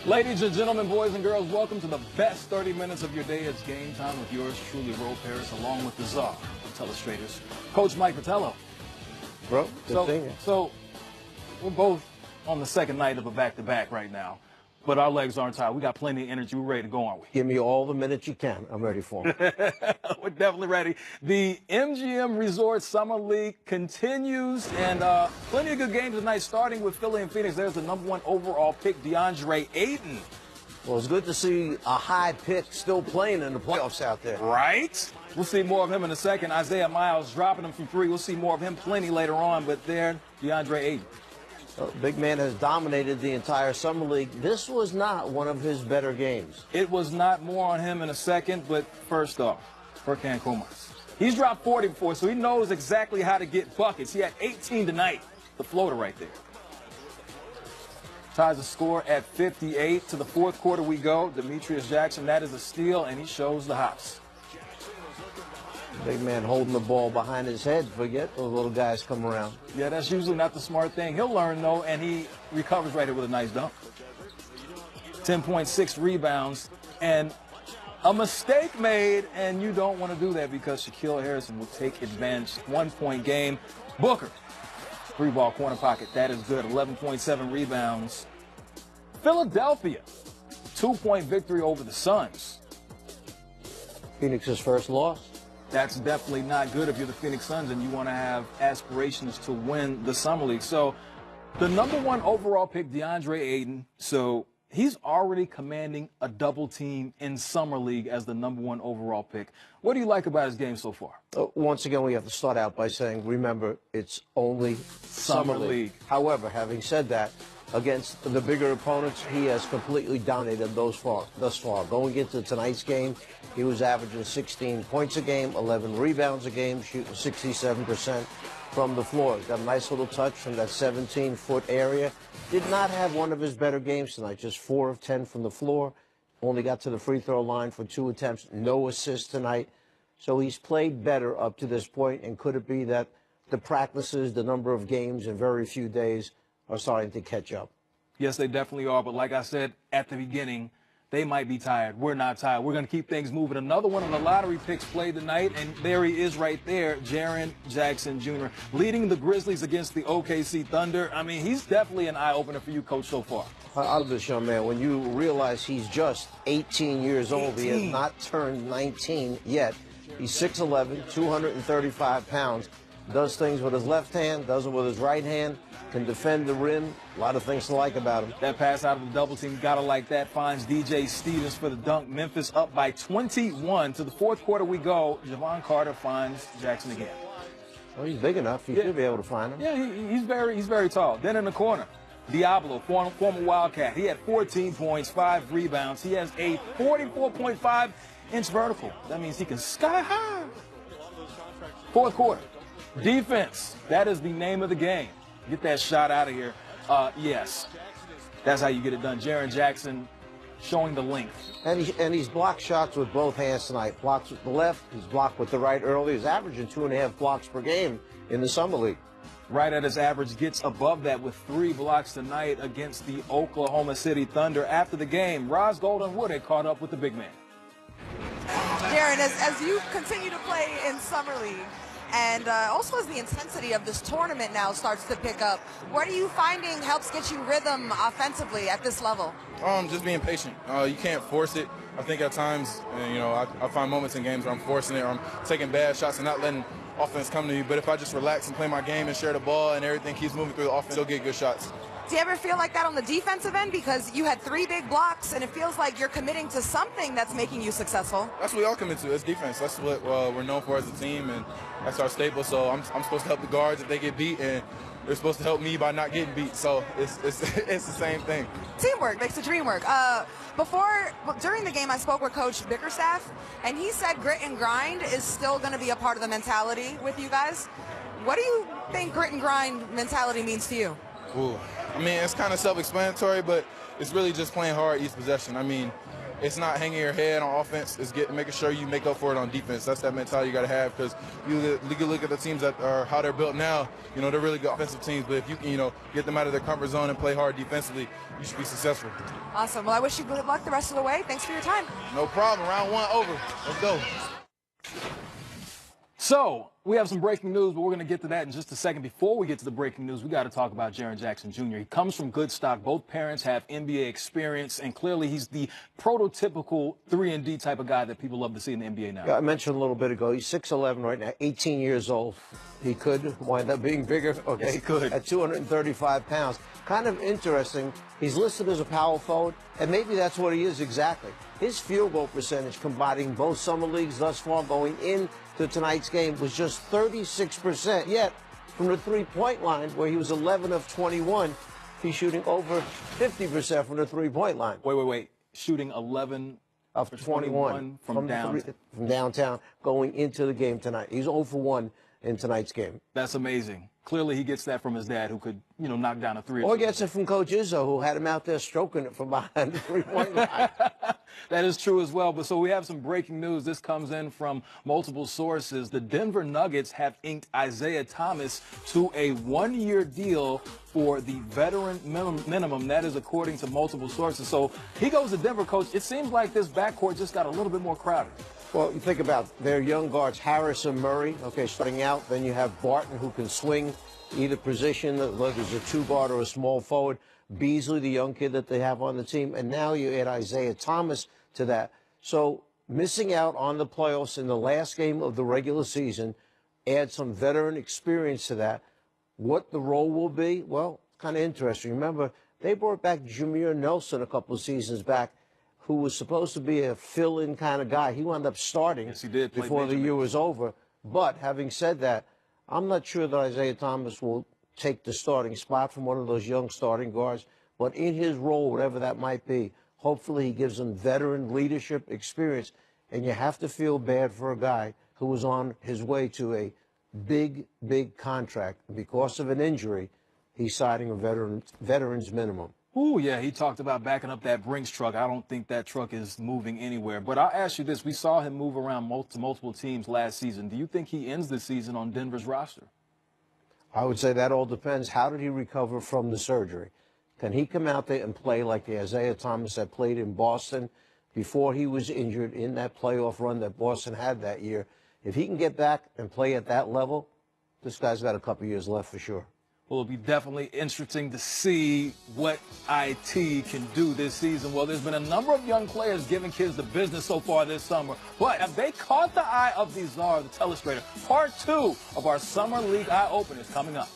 Ladies and gentlemen, boys and girls, welcome to the best 30 minutes of your day. It's game time with yours truly, Ro Paris, along with the czar of telestrators, Coach Mike Fratello. Bro, good seeing you. So we're both on the second night of a back-to-back right now, but our legs aren't tired. We got plenty of energy. We're ready to go, aren't we? Give me all the minutes you can. I'm ready for them. We're definitely ready. The MGM Resort Summer League continues, and plenty of good games tonight, starting with Philly and Phoenix. There's the #1 overall pick, DeAndre Ayton. Well, it's good to see a high pick still playing in the playoffs out there. Right? We'll see more of him in a second. Isaiah Miles dropping him from three. We'll see more of him plenty later on, but there, DeAndre Ayton. Well, big man has dominated the entire Summer League. This was not one of his better games. It was not. More on him in a second, but first off, Furkan Korkmaz. He's dropped 40 before, so he knows exactly how to get buckets. He had 18 tonight. The floater right there. Ties the score at 58. To the fourth quarter we go. Demetrius Jackson, that is a steal, and he shows the house. Big man holding the ball behind his head. Forget those little guys come around. Yeah, that's usually not the smart thing. He'll learn, though, and he recovers right here with a nice dunk. 10.6 rebounds, and a mistake made, and you don't want to do that because Shaquille Harrison will take advantage. 1-point game. Booker, three-ball corner pocket. That is good. 11.7 rebounds. Philadelphia, 2-point victory over the Suns. Phoenix's first loss. That's definitely not good if you're the Phoenix Suns and you want to have aspirations to win the Summer League. So the #1 overall pick, DeAndre Ayton, so he's already commanding a double team in Summer League as the #1 overall pick. What do you like about his game so far? Once again, we have to start out by saying, remember, it's only Summer League. However, having said that, against the bigger opponents, he has completely dominated thus far. Going into tonight's game, he was averaging 16 points a game, 11 rebounds a game, shooting 67% from the floor. He's got a nice little touch from that 17-foot area. Did not have one of his better games tonight, just 4 of 10 from the floor. Only got to the free throw line for 2 attempts, no assists tonight. So he's played better up to this point, and could it be that the practices, the number of games in very few days are starting to catch up? Yes, they definitely are. But like I said at the beginning, they might be tired. We're not tired. We're going to keep things moving. Another one of the lottery picks played tonight, and there he is right there, Jaren Jackson Jr., leading the Grizzlies against the OKC Thunder. I mean, he's definitely an eye-opener for you, Coach, so far. Out of this young man, when you realize he's just 18 years old, he has not turned 19 yet. He's 6'11", 235 pounds, does things with his left hand, does it with his right hand, can defend the rim. A lot of things to like about him. That pass out of the double team, gotta like that. Finds DJ Stevens for the dunk. Memphis up by 21. To the fourth quarter we go. Javon Carter finds Jackson again. Well, he's big enough. He should be able to find him. Yeah, he's very tall. Then in the corner, Diablo, former Wildcat. He had 14 points, 5 rebounds. He has a 44.5-inch vertical. That means he can sky high. Fourth quarter, defense. That is the name of the game. Get that shot out of here. Yes, that's how you get it done. Jaren Jackson showing the length. And he's blocked shots with both hands tonight. Blocks with the left, he's blocked with the right early. He's averaging 2.5 blocks per game in the Summer League. Right at his average, gets above that with 3 blocks tonight against the Oklahoma City Thunder. After the game, Roz Golden-Wood had caught up with the big man. Jaren, as you continue to play in Summer League, and also as the intensity of this tournament now starts to pick up, what are you finding helps get you rhythm offensively at this level? Just being patient. You can't force it. I think at times, I find moments in games where I'm forcing it, or I'm taking bad shots and not letting offense come to me. But if I just relax and play my game and share the ball and everything keeps moving through the offense, you'll get good shots. Do you ever feel like that on the defensive end? Because you had 3 big blocks, and it feels like you're committing to something that's making you successful. That's what we all commit to. It's defense. That's what we're known for as a team, and that's our staple. So I'm supposed to help the guards if they get beat, and they're supposed to help me by not getting beat. So it's the same thing. Teamwork makes the dream work. During the game, I spoke with Coach Bickerstaff, and he said grit and grind is still going to be a part of the mentality with you guys. What do you think grit and grind mentality means to you? Ooh. I mean, it's kind of self-explanatory, but it's really just playing hard each possession. I mean, it's not hanging your head on offense. It's making sure you make up for it on defense. That's that mentality you got to have, because you look at the teams that are how they're built now. You know, they're really good offensive teams, but if you can, you know, get them out of their comfort zone and play hard defensively, you should be successful. Awesome. Well, I wish you good luck the rest of the way. Thanks for your time. No problem. Round one over. Let's go. So, we have some breaking news, but we're going to get to that in just a second. Before we get to the breaking news, we got to talk about Jaren Jackson Jr. He comes from good stock. Both parents have NBA experience, and clearly he's the prototypical 3-and-D type of guy that people love to see in the NBA now. Yeah, I mentioned a little bit ago, he's 6'11" right now, 18 years old. He could wind up being bigger, okay? Yes, he could. At 235 pounds. Kind of interesting. He's listed as a power forward, and maybe that's what he is exactly. His field goal percentage, combining both summer leagues thus far going into tonight's game, was just 36%. Yet, from the three-point line, where he was 11 of 21, he's shooting over 50% from the three-point line. Wait. Shooting 11 of 21 from downtown going into the game tonight. He's 0 for 1 in tonight's game. That's amazing. Clearly, he gets that from his dad, who could, you know, knock down a three. Or gets it from Coach Izzo, who had him out there stroking it from behind the three-point line. That is true as well. But so we have some breaking news. This comes in from multiple sources. The Denver Nuggets have inked Isaiah Thomas to a one-year deal for the veteran minimum. That is according to multiple sources. So he goes to Denver, Coach. It seems like this backcourt just got a little bit more crowded. Well, you think about their young guards, Harris and Murray, okay, starting out. Then you have Barton, who can swing either position, whether it's a two-guard or a small forward. Beasley, the young kid that they have on the team. And now you add Isaiah Thomas to that. So missing out on the playoffs in the last game of the regular season, add some veteran experience to that. What the role will be, well, kind of interesting. Remember, they brought back Jameer Nelson a couple of seasons back, who was supposed to be a fill-in kind of guy. He wound up starting yes, he did, before the year was over. But having said that, I'm not sure that Isaiah Thomas will take the starting spot from one of those young starting guards. But in his role, whatever that might be, hopefully he gives them veteran leadership experience. And you have to feel bad for a guy who was on his way to a big, big contract. Because of an injury, he's signing a veteran's minimum. Ooh, yeah, he talked about backing up that Brinks truck. I don't think that truck is moving anywhere. But I'll ask you this. We saw him move around multiple teams last season. Do you think he ends the season on Denver's roster? I would say that all depends. How did he recover from the surgery? Can he come out there and play like the Isaiah Thomas that played in Boston before he was injured in that playoff run that Boston had that year? If he can get back and play at that level, this guy's got a couple years left for sure. Well, it'll be definitely interesting to see what IT can do this season. Well, there's been a number of young players giving kids the business so far this summer. But have they caught the eye of the Czar, the telestrator? Part 2 of our Summer League Eye Opener is coming up.